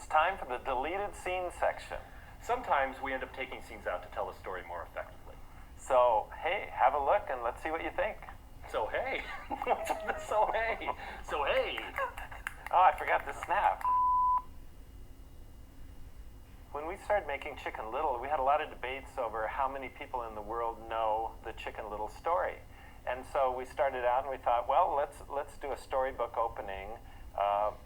It's time for the deleted scene section. Sometimes we end up taking scenes out to tell the story more effectively. So, hey, have a look and let's see what you think. So hey, what's with the so hey? So hey. Oh, I forgot to snap. When we started making Chicken Little, we had a lot of debates over how many people in the world know the Chicken Little story. And so we started out and we thought, well, let's do a storybook opening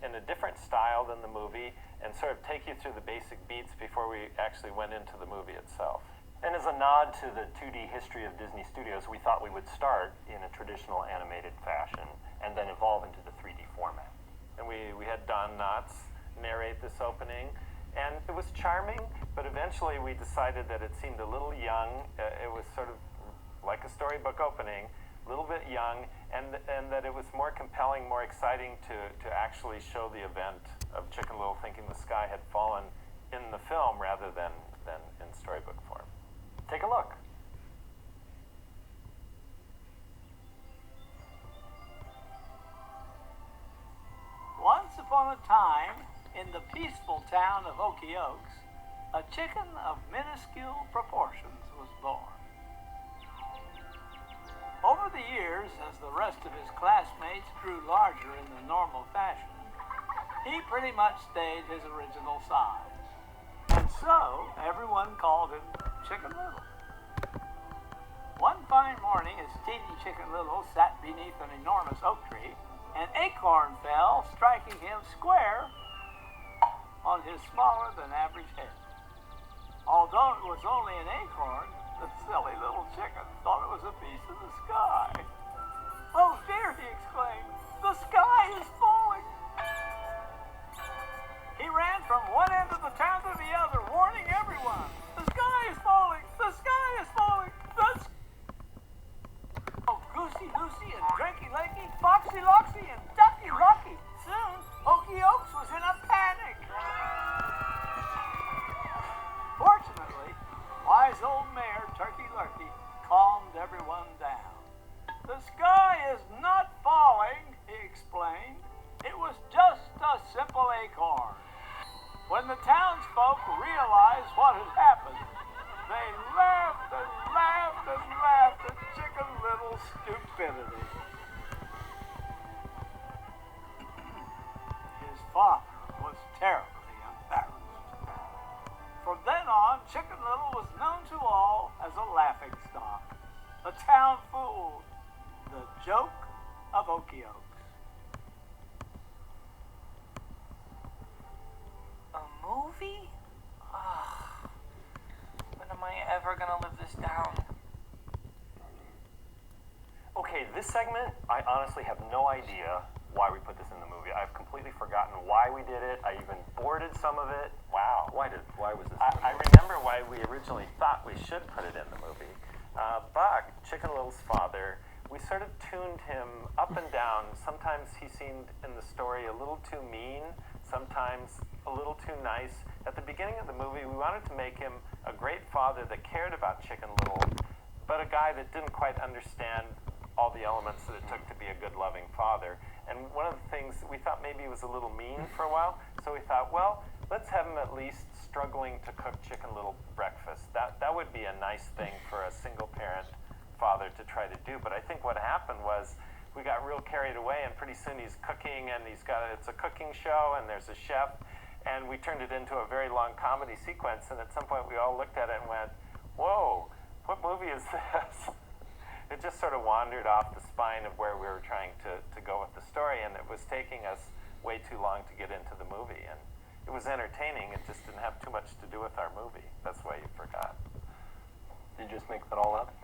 in a different style than the movie and sort of take you through the basic beats before we actually went into the movie itself. And as a nod to the 2D history of Disney Studios, we thought we would start in a traditional animated fashion and then evolve into the 3D format. And we had Don Knotts narrate this opening, and it was charming, but eventually we decided that it seemed a little young. It was sort of like a storybook opening, a little bit young, and that it was more compelling, more exciting to actually show the event of Chicken Little thinking the sky had fallen in the film rather than in storybook form. Take a look. Once upon a time, in the peaceful town of Okie Oaks, a chicken of minuscule proportions was born. Over the years, as the rest of his classmates grew larger in the normal fashion, he pretty much stayed his original size. And so, everyone called him Chicken Little. One fine morning, as teeny Chicken Little sat beneath an enormous oak tree, an acorn fell, striking him square on his smaller than average head. Although it was only an acorn, the silly little chicken thought it was a piece of the sky. "Oh dear," he exclaimed, "the sky is falling." He ran from one end of the town to the other, warning everyone, "The sky is falling! The sky is falling! Oh, Goosey Loosey and Drinky Lakey, Foxy Loxy and Ducky Lucky. Soon, Okie Oaks was in a panic. Fortunately, wise old Mayor Turkey Lurkey calmed everyone down. "The sky is not falling," he explained. "It was just a simple acorn." When the townsfolk realized what had happened, they laughed and laughed and laughed at Chicken Little's stupidity. His father was terribly embarrassed. From then on, Chicken Little was known to all as a laughingstock, a town fool, the joke of Okie Oaks. A movie? Ugh. When am I ever gonna live this down? Okay, this segment, I honestly have no idea why we put this in the movie. I've completely forgotten why we did it. I even boarded some of it. Wow. Why was this? I remember why we originally thought we should put it in the movie. Buck, Chicken Little's father, we sort of tuned him up and down. Sometimes he seemed in the story a little too mean, sometimes a little too nice. At the beginning of the movie, we wanted to make him a great father that cared about Chicken Little, but a guy that didn't quite understand all the elements that it took to be a good, loving father. And one of the things, we thought maybe he was a little mean for a while, so we thought, well, let's have him at least struggling to cook Chicken Little breakfast. That would be a nice thing for a single-parent father to try to do. But I think what happened was we got real carried away, and pretty soon he's cooking, and it's a cooking show, and there's a chef, and we turned it into a very long comedy sequence, and at some point we all looked at it and went, whoa, what movie is this? It just sort of wandered off the spine of where we were trying to go with the story, and it was taking us way too long to get into the movie. And it was entertaining, it just didn't have too much to do with our movie. That's why you forgot. Did you just make that all up?